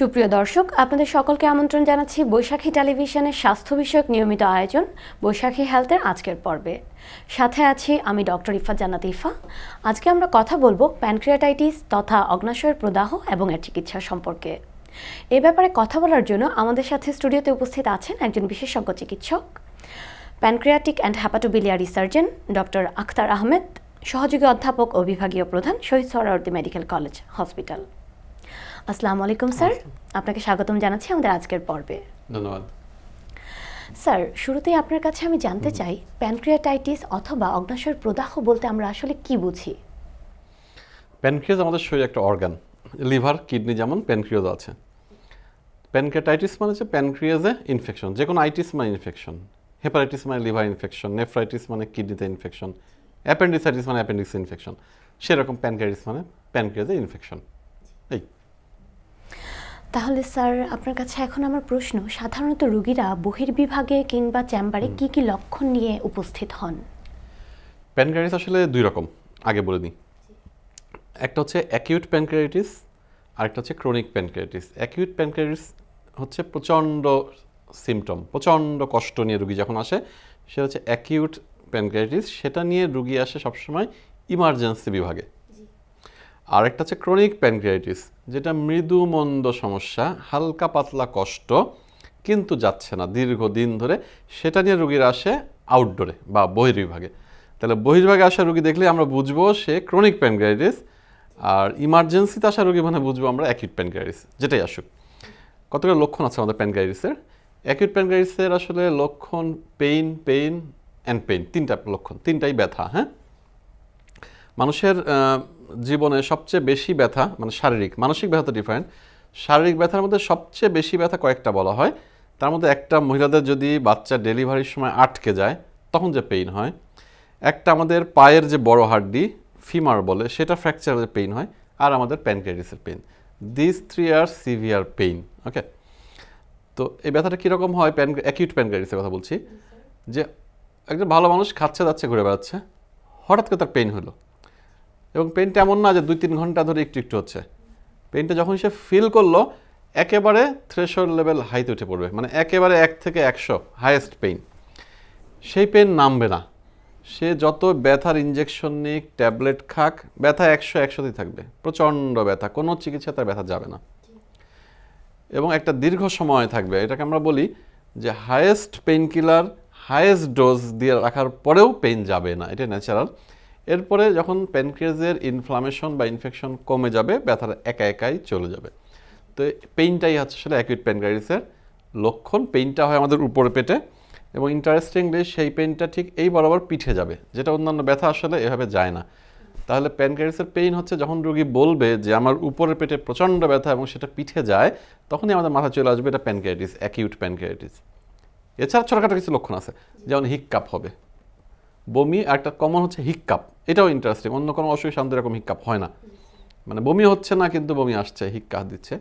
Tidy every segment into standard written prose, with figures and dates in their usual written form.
সুপ্রিয় দর্শক, আপনাদের সকলকে আমন্ত্রণ জানাচ্ছি বৈশাখী টেলিভিশনের স্বাস্থ্য বিষয়ক নিয়মিত আয়োজন বৈশাখী হেলথের আজকের পর্বে। সাথে আছি আমি ডক্টর ইফা জান্নাত ইফা। আজকে আমরা কথা বলবো প্যানক্রিয়াটাইটিস তথা অগ্নাশয়ের প্রদাহ এবং এর চিকিৎসা সম্পর্কে। এ ব্যাপারে কথা বলার জন্য আমাদের সাথে স্টুডিওতে উপস্থিত আছেন একজন বিশেষজ্ঞ চিকিৎসক, pancreatic and হ্যাপাটোবিলিয়ারি surgeon doctor Akhtar Ahmed, সহযোগী অধ্যাপক ও বিভাগীয় প্রধান Shaheed Suhrawardy medical college hospital. আসসালামু আলাইকুম স্যার, আপনাকে স্বাগতম জানাচ্ছি আমাদের আজকের পর্বে। ধন্যবাদ স্যার। শুরুতেই আপনার কাছে আমি জানতে চাই, প্যানক্রিয়াটাইটিস অথবা অগ্নাশয়ের প্রদাহ বলতে আমরা আসলে কি বুঝি? প্যানক্রিয়াস আমাদের শরীরে একটা অর্গান, লিভার কিডনি যেমন প্যানক্রিয়াস আছে। প্যানক্রিয়াটাইটিস মানে হচ্ছে প্যানক্রিয়াসে ইনফেকশন, যে কোনো আইটিস মানে ইনফেকশন, হেপাটাইটিস মানে লিভার ইনফেকশন, নেফ্রাইটিস মানে কিডনিতে ইনফেকশন, অ্যাপেন্ডিসাইটিস মানে অ্যাপেন্ডিক্স ইনফেকশন, সেরকম প্যানক্রিয়াটিস মানে প্যানক্রিয়াসে ইনফেকশন। এই তাহলে স্যার আপনার কাছে এখন আমার প্রশ্ন, সাধারণত রোগীরা বহির্বিভাগে কিংবা চেম্বারে কি কি লক্ষণ নিয়ে উপস্থিত হন? প্যানক্রিয়াটিস আসলে দুই রকম, আগে বলে দিই। একটা হচ্ছে অ্যাকিউট প্যানক্রিয়াটিস, আরেকটা হচ্ছে ক্রনিক প্যানক্রিয়াটিস। অ্যাকিউট প্যানক্রিয়াটিস হচ্ছে প্রচণ্ড সিমটম, প্রচণ্ড কষ্ট নিয়ে রুগী যখন আসে, সেটা হচ্ছে অ্যাকিউট প্যানক্রিয়াটিস। সেটা নিয়ে রুগী আসে সবসময় ইমার্জেন্সি বিভাগে। আর একটা হচ্ছে ক্রনিক প্যানক্রিয়াটিস, যেটা মৃদু মন্দ সমস্যা, হালকা পাতলা কষ্ট কিন্তু যাচ্ছে না দীর্ঘদিন ধরে, সেটা নিয়ে রুগীরা আসে আউটডোরে বা বহির্বিভাগে। তাহলে বহির্বিভাগে আসা রুগী দেখলে আমরা বুঝবো সে ক্রনিক প্যানক্রিয়াটিস, আর ইমার্জেন্সিতে আসা রুগী মানে বুঝবো আমরা অ্যাকিউট প্যানক্রিয়াটিস। যেটাই আসুক, কতগুলো লক্ষণ আছে আমাদের প্যানক্রিয়াটিসের। অ্যাকিউট প্যানক্রিয়াটিসের আসলে লক্ষণ পেইন অ্যান্ড পেইন, তিনটা লক্ষণ, তিনটাই ব্যথা। হ্যাঁ, মানুষের জীবনে সবচেয়ে বেশি ব্যথা মানে শারীরিক, মানসিক ব্যথা তো ডিফারেন্ট। শারীরিক ব্যথার মধ্যে সবচেয়ে বেশি ব্যথা কয়েকটা বলা হয়। তার মধ্যে একটা, মহিলাদের যদি বাচ্চা ডেলিভারির সময় আটকে যায় তখন যে পেইন হয়। একটা আমাদের পায়ের যে বড় হাড্ডি ফিমার বলে, সেটা ফ্র্যাকচারের পেইন হয়। আর আমাদের প্যানক্রিয়াটিসের pain. This three are severe pain. Okay, তো এই ব্যথাটা কীরকম হয়? অ্যাকিউট প্যানক্রিয়াটিসের কথা বলছি। যে একজন ভালো মানুষ খাচ্ছে যাচ্ছে ঘুরে বেড়াচ্ছে, হঠাৎ করে তার পেইন হলো, এবং পেইনটা এমন না যে 2-3 ঘন্টা ধরে একটু একটু হচ্ছে। পেইনটা যখন সে ফিল করলো একেবারে থ্রেশহোল্ড লেভেল হাইতে উঠে পড়বে, মানে একেবারে 1 থেকে 100 হাইয়েস্ট পেইন। সেই পেইন নামবে না, সে যত ব্যথার ইঞ্জেকশন নিক, ট্যাবলেট খাক, ব্যথা 100-100তেই থাকবে, প্রচণ্ড ব্যথা, কোনো চিকিৎসা তার ব্যথা যাবে না, এবং একটা দীর্ঘ সময় থাকবে। এটাকে আমরা বলি যে highest pain killer highest dose দিয়ে রাখার পরেও পেইন যাবে না, এটা ন্যাচারাল। এরপরে যখন প্যানক্রিয়াসের ইনফ্লামেশন বা ইনফেকশন কমে যাবে, ব্যথাটা একাই চলে যাবে। তো পেইনটাই হচ্ছে আসলে অ্যাকিউট প্যানক্রিয়াটিসের লক্ষণ। পেইনটা হয় আমাদের উপরে পেটে, এবং ইন্টারেস্টিংলি সেই পেইনটা ঠিক এই বরাবর পিঠে যাবে, যেটা অন্যান্য ব্যথা আসলে এভাবে যায় না। তাহলে প্যানক্রিয়াটিসের পেইন হচ্ছে যখন রোগী বলবে যে আমার উপরের পেটে প্রচণ্ড ব্যথা এবং সেটা পিঠে যায়, তখনই আমাদের মাথা চলে আসবে এটা প্যানক্রিয়াটিস, অ্যাকিউট প্যানক্রিয়াটিস। এছাড়া ছোটখাটো কিছু লক্ষণ আছে, যেমন হিক্কাপ হবে, বমি, আর একটা কমন হচ্ছে হিক্কাপ। এটাও ইন্টারেস্টিং, অন্য কোনো অসুখের সাধারণত এরকম হিক্কাপ হয় না, মানে বমি হচ্ছে না কিন্তু বমি আসছে, হিক্কাপ দিচ্ছে,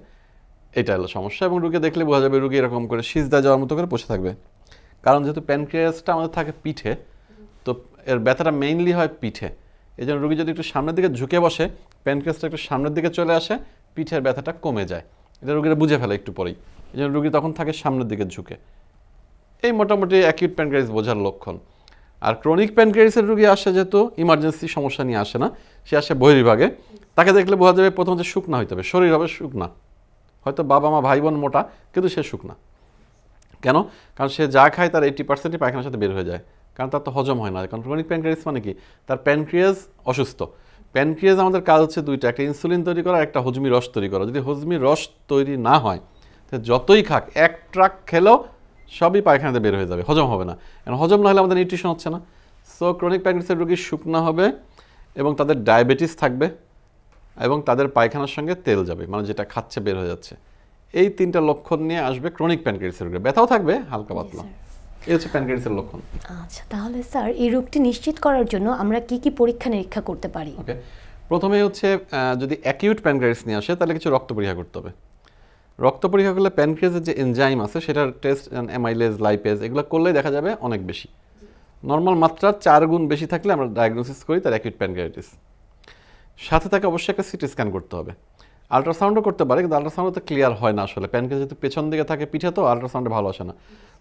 এটা হলো সমস্যা। এবং রুগী দেখলে বোঝা যাবে রুগী এরকম করে সিজদা যাওয়ার মতো করে বসে থাকবে, কারণ যেহেতু প্যানক্রিয়াসটা আমাদের থাকে পিঠে, তো এর ব্যথাটা মেইনলি হয় পিঠে। এই জন্য রুগী যদি একটু সামনের দিকে ঝুঁকে বসে, প্যানক্রিয়াসটা একটু সামনের দিকে চলে আসে, পিঠের ব্যথাটা কমে যায়। এটা রুগীরা বুঝে ফেলে একটু পরেই, এই জন্য রুগী তখন থাকে সামনের দিকে ঝুঁকে। এই মোটামুটি অ্যাকিউট প্যানক্রিয়াটিস বোঝার লক্ষণ। আর ক্রনিক প্যানক্রিয়াটিসের রুগী আসে যেহেতু ইমার্জেন্সি সমস্যা নিয়ে আসে না, সে আসে বহির্বিভাগে। তাকে দেখলে বোঝা যাবে প্রথম হচ্ছে শুকনা হইতে হবে, শরীর হবে শুকনা, হয়তো বাবা মা ভাই বোন মোটা, কিন্তু সে শুকনা। কেন? কারণ সে যা খায় তার 80%ই পায়খানার সাথে বের হয়ে যায়, কারণ তার তো হজম হয় না। কারণ ক্রনিক প্যানক্রিয়াটিস মানে কি, তার প্যানক্রিয়াস অসুস্থ। প্যানক্রিয়াস আমাদের কাজ হচ্ছে দুইটা, একটা ইনসুলিন তৈরি করা, একটা হজমি রস তৈরি করা। যদি হজমি রস তৈরি না হয়, তাহলে যতই খাক, 1 ট্রাক খেলেও সবই পায়খানাতে বের হয়ে যাবে, হজম হবে না। কারণ হজম না হলে আমাদের নিউট্রিশন হচ্ছে না। সো ক্রনিক প্যানক্রিয়াসের রোগী শুকনা হবে, এবং তাদের ডায়াবেটিস থাকবে, এবং তাদের পায়খানার সঙ্গে তেল যাবে, মানে যেটা খাচ্ছে বের হয়ে যাচ্ছে। এই 3টা লক্ষণ নিয়ে আসবে ক্রনিক প্যানক্রিয়াটিসের রোগী। ব্যথাও থাকবে হালকা পাতলা। এই হচ্ছে প্যানক্রিয়াটিসের লক্ষণ। আচ্ছা, তাহলে স্যার এই রোগটি নিশ্চিত করার জন্য আমরা কি কি পরীক্ষা নিরীক্ষা করতে পারি? ওকে, প্রথমে হচ্ছে যদি অ্যাকিউট প্যানক্রিয়াটিস নিয়ে আসে, তাহলে কিছু রক্ত পরীক্ষা করতে হবে। রক্ত পরীক্ষা করলে প্যানক্রিয়াসের যে এনজাইম আছে সেটার টেস্ট, অ্যামাইলেজ, লাইপেজ, এগুলো করলেই দেখা যাবে অনেক বেশি। নর্মাল মাত্রার 4 গুণ বেশি থাকলে আমরা ডায়াগনোসিস করি তার অ্যাকিউট প্যানক্রিয়াটিস। সাথে থাকে অবশ্যই একটা সিটি স্ক্যান করতে হবে। আল্ট্রাসাউন্ডও করতে পারে, কিন্তু আল্ট্রাসাউন্ড তো ক্লিয়ার হয় না আসলে, প্যানক্রিয়াস যেহেতু পেছন দিকে থাকে পিঠে, তো আল্ট্রাসাউন্ডে ভালো আসে না।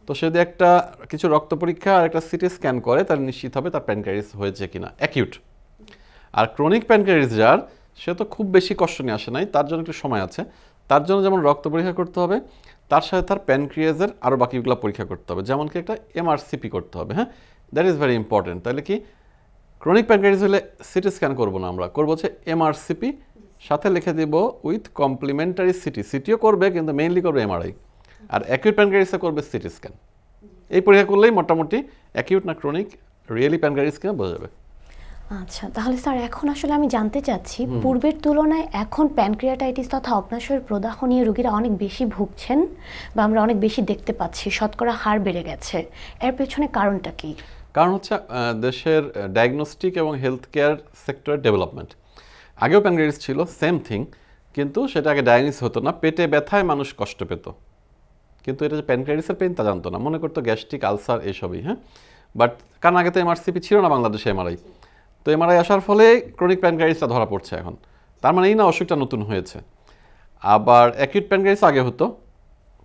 তো সে যদি একটা কিছু রক্ত পরীক্ষা আর একটা সিটি স্ক্যান করে, তাহলে নিশ্চিত হবে তার প্যানক্রিয়াস হয়েছে কিনা, অ্যাকিউট। আর ক্রনিক প্যানক্রিয়াস যার, সে তো খুব বেশি কষ্ট নিয়ে আসে নাই, তার জন্য একটু সময় আছে। তার জন্য যেমন রক্ত পরীক্ষা করতে হবে, তার সাথে তার প্যানক্রিয়াসের আরও বাকিগুলো পরীক্ষা করতে হবে, যেমন কি একটা MRCP করতে হবে। হ্যাঁ, দ্যাট ইজ ভেরি ইম্পর্টেন্ট। তাহলে কি ক্রনিক প্যানক্রিয়াস হলে সিটি স্ক্যান করবো না, আমরা করবো হচ্ছে MRCP, সাথে লিখে দিব উইথ কমপ্লিমেন্টারি সিটি। সিটিও করবে, কিন্তু মেইনলি করবে MRI। আর অ্যাকিউট প্যানক্রিয়াসে করবে সিটি স্ক্যান। এই পরীক্ষা করলেই মোটামুটি অ্যাকিউট না ক্রনিক, রিয়েলি প্যানক্রিয়াস কিনা বোঝা যাবে। আচ্ছা, তাহলে স্যার এখন আসলে আমি জানতে চাচ্ছি, পূর্বের তুলনায় এখন প্যানক্রিয়াটাইটিস তথা অগ্ন্যাশয়ের প্রদাহ নিয়ে রোগীরা অনেক বেশি ভুগছেন বা আমরা অনেক বেশি দেখতে পাচ্ছি, শতকরা হার বেড়ে গেছে, এর পেছনে কারণটা কি? কারণ হচ্ছে দেশের ডায়াগনস্টিক এবং হেলথ কেয়ার সেক্টরের ডেভেলপমেন্ট। আগেও প্যানক্রিয়াস ছিল, সেম থিং, কিন্তু সেটা আগে ডায়াগনোস হতো না। পেটে ব্যথায় মানুষ কষ্ট পেত, কিন্তু এটা যে প্যানক্রিয়াসের পেইন তা জানতো না, মনে করতো গ্যাস্ট্রিক আলসার এইসবই। হ্যাঁ, বাট কারণ আগে তো MRCP ছিল না বাংলাদেশে, MRI। তো MRI আসার ফলে ক্রনিক প্যানক্রিয়াসটা ধরা পড়ছে এখন। তার মানে এই না অসুখটা নতুন হয়েছে। আবার অ্যাকিউট প্যানক্রিয়াস আগে হতো,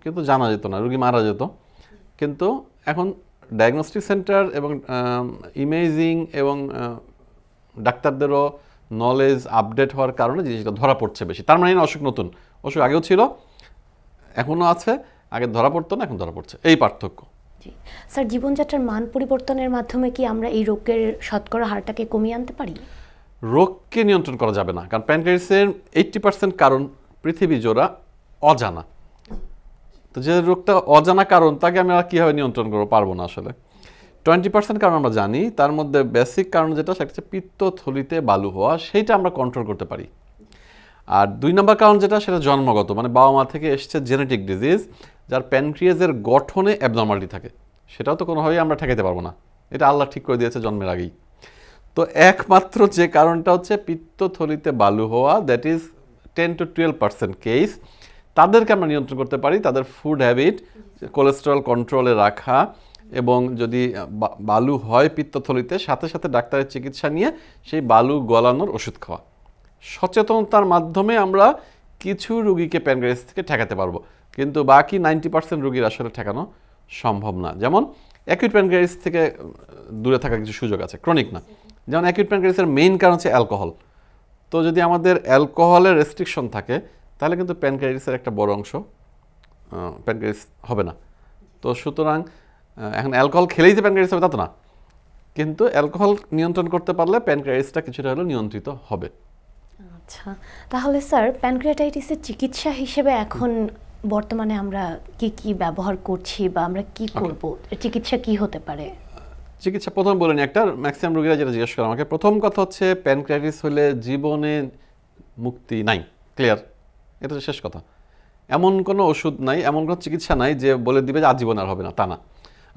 কিন্তু জানা যেত না, রুগী মারা যেত। কিন্তু এখন ডায়াগনস্টিক সেন্টার এবং ইমেজিং এবং ডাক্তারদেরও নলেজ আপডেট হওয়ার কারণে জিনিসটা ধরা পড়ছে বেশি। তার মানে এই না অসুখ নতুন, অসুখ আগেও ছিল, এখনও আছে, আগে ধরা পড়তো না, এখন ধরা পড়ছে, এই পার্থক্য। স্যার, জীবনযাত্রার মান পরিবর্তনের মাধ্যমে কি আমরা এই রোগের শতকরা হারটাকে কমিয়ে আনতে পারি? রোগকে নিয়ন্ত্রণ করা যাবে না, কারণ প্যানক্রিয়াসের 80% কারণ পৃথিবী জোড়া অজানা। তো যে রোগটা অজানা কারণ, তাকে আমি আর কীভাবে নিয়ন্ত্রণ করবো, পারবো না আসলে। 20% কারণ আমরা জানি, তার মধ্যে বেসিক কারণ যেটা, সেটা হচ্ছে পিত্তথলিতে বালু হওয়া, সেইটা আমরা কন্ট্রোল করতে পারি। আর 2 নম্বর কারণ যেটা, সেটা জন্মগত, মানে বাবা মা থেকে এসছে জেনেটিক ডিজিজ, যার প্যানক্রিয়াসের গঠনে অ্যাবনর্মালিটি থাকে, সেটাও তো কোনোভাবেই আমরা ঠেকাতে পারবো না, এটা আল্লাহ ঠিক করে দিয়েছে জন্মের আগেই। তো একমাত্র যে কারণটা হচ্ছে পিত্তথলিতে বালু হওয়া, দ্যাট ইজ 10 to 12% কেস, তাদেরকে আমরা নিয়ন্ত্রণ করতে পারি। তাদের ফুড হ্যাবিট, কোলেস্টেরল কন্ট্রোলে রাখা, এবং যদি বালু হয় পিত্তথলিতে, সাথে সাথে ডাক্তারের চিকিৎসা নিয়ে সেই বালু গলানোর ওষুধ খাওয়া। সচেতনতার মাধ্যমে আমরা কিছু রুগীকে প্যানক্রিয়াস থেকে ঠেকাতে পারবো, কিন্তু বাকি 90% রুগীর আসলে ঠেকানো সম্ভব না। যেমন অ্যাকিউট প্যানক্রিয়াস থেকে দূরে থাকার কিছু সুযোগ আছে, ক্রনিক না। যেমন অ্যাকিউট প্যানক্রিয়াসের মেইন কারণ হচ্ছে অ্যালকোহল। তো যদি আমাদের অ্যালকোহলের রেস্ট্রিকশন থাকে, তাহলে কিন্তু প্যানক্রিয়াসের একটা বড় অংশ প্যানক্রিয়াস হবে না। তো সুতরাং এখন অ্যালকোহল খেলেই যে প্যানক্রিয়াস হবে তা তো না, কিন্তু অ্যালকোহল নিয়ন্ত্রণ করতে পারলে প্যানক্রিয়াসটা কিছুটা হলেও নিয়ন্ত্রিত হবে। আচ্ছা, তাহলে স্যার প্যানক্রিয়াটাইটিসের চিকিৎসা হিসেবে এখন বর্তমানে আমরা কি কি ব্যবহার করছি বা আমরা কি করব, চিকিৎসা কি হতে পারে? চিকিৎসা প্রথম বলেনি, একটা ম্যাক্সিমাম রোগীরা যেটা জিজ্ঞেস করে আমাকে, প্রথম কথা হচ্ছে প্যানক্রিয়াটিস হলে জীবনে মুক্তি নাই, ক্লিয়ার, এটা হচ্ছে শেষ কথা। এমন কোনো ওষুধ নাই, এমন কোনো চিকিৎসা নাই যে বলে দিবে যে আজীবন আর হবে না, তা না।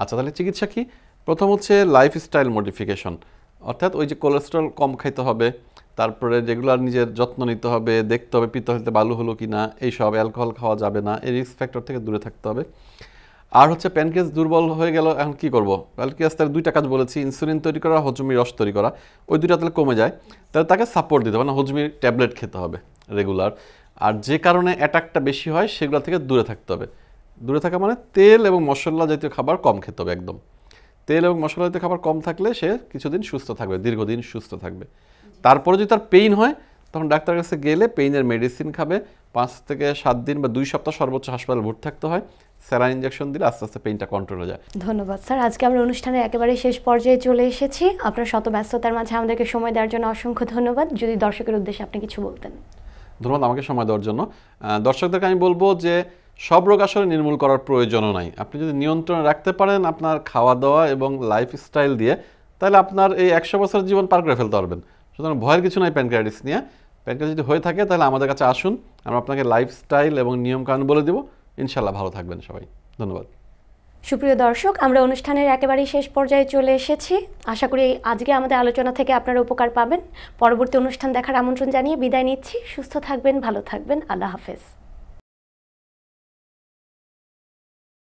আচ্ছা, তাহলে চিকিৎসা কি? প্রথম হচ্ছে লাইফস্টাইল মডিফিকেশন, অর্থাৎ ওই যে কোলেস্ট্রল কম খাইতে হবে, তারপরে রেগুলার নিজের যত্ন নিতে হবে, দেখতে হবে পিত্তথলিতে বালু হলো কি না, এইসব, অ্যালকোহল খাওয়া যাবে না, এই রিস্ক ফ্যাক্টর থেকে দূরে থাকতে হবে। আর হচ্ছে প্যানক্রিয়াস দুর্বল হয়ে গেল, এখন কি করব? প্যানক্রিয়াস তার 2টা কাজ বলেছি, ইনসুলিন তৈরি করা, হজমি রস তৈরি করা। ওই 2টা তাহলে কমে যায়, তাহলে তাকে সাপোর্ট দিতে হবে, মানে হজমির ট্যাবলেট খেতে হবে রেগুলার। আর যে কারণে অ্যাটাকটা বেশি হয়, সেগুলো থেকে দূরে থাকতে হবে। দূরে থাকা মানে তেল এবং মশলা জাতীয় খাবার কম খেতে হবে একদম। তেল এবং মশলা জাতীয় খাবার কম থাকলে সে কিছুদিন সুস্থ থাকবে, দীর্ঘদিন সুস্থ থাকবে। তারপরে যদি তার পেইন হয়, তখন ডাক্তারের কাছে গেলে পেইনের মেডিসিন খাবে, 5 থেকে 7 দিন বা 2 সপ্তাহ সর্বোচ্চ হাসপাতালে ভর্তি থাকতে হয়। স্যালাইন ইনজেকশন দিলে আস্তে আস্তে পেইনটা কন্ট্রোল হয়ে যায়। ধন্যবাদ স্যার, আজকে আমরা অনুষ্ঠানের একেবারে শেষ পর্যায়ে চলে এসেছি। আপনার শত ব্যস্ততার মাঝে আমাদেরকে সময় দেওয়ার জন্য অসংখ্য ধন্যবাদ। যদি দর্শকের উদ্দেশ্যে আপনি কিছু বলতেন। ধন্যবাদ আমাকে সময় দেওয়ার জন্য। দর্শকদেরকে আমি বলবো যে সব রোগ আসলে নির্মূল করার প্রয়োজনও নাই। আপনি যদি নিয়ন্ত্রণে রাখতে পারেন আপনার খাওয়া দাওয়া এবং লাইফস্টাইল দিয়ে, তাহলে আপনার এই 100 বছরের জীবন পার করে ফেলতে পারবেন। সুতরাং ভয়ের কিছু নাই প্যানক্রিয়াটিস নিয়ে। প্যানক্রিয়াটিস যদি হয়ে থাকে, তাহলে আমাদের কাছে আসুন, আমরা আপনাকে লাইফস্টাইল এবং নিয়মকানুন বলে দেবো, ইনশাল্লাহ ভালো থাকবেন সবাই। ধন্যবাদ। সুপ্রিয় দর্শক, আমরা অনুষ্ঠানের একেবারেই শেষ পর্যায়ে চলে এসেছি। আশা করি আজকে আমাদের আলোচনা থেকে আপনারা উপকার পাবেন। পরবর্তী অনুষ্ঠান দেখার আমন্ত্রণ জানিয়ে বিদায় নিচ্ছি। সুস্থ থাকবেন, ভালো থাকবেন, আল্লাহ হাফেজ।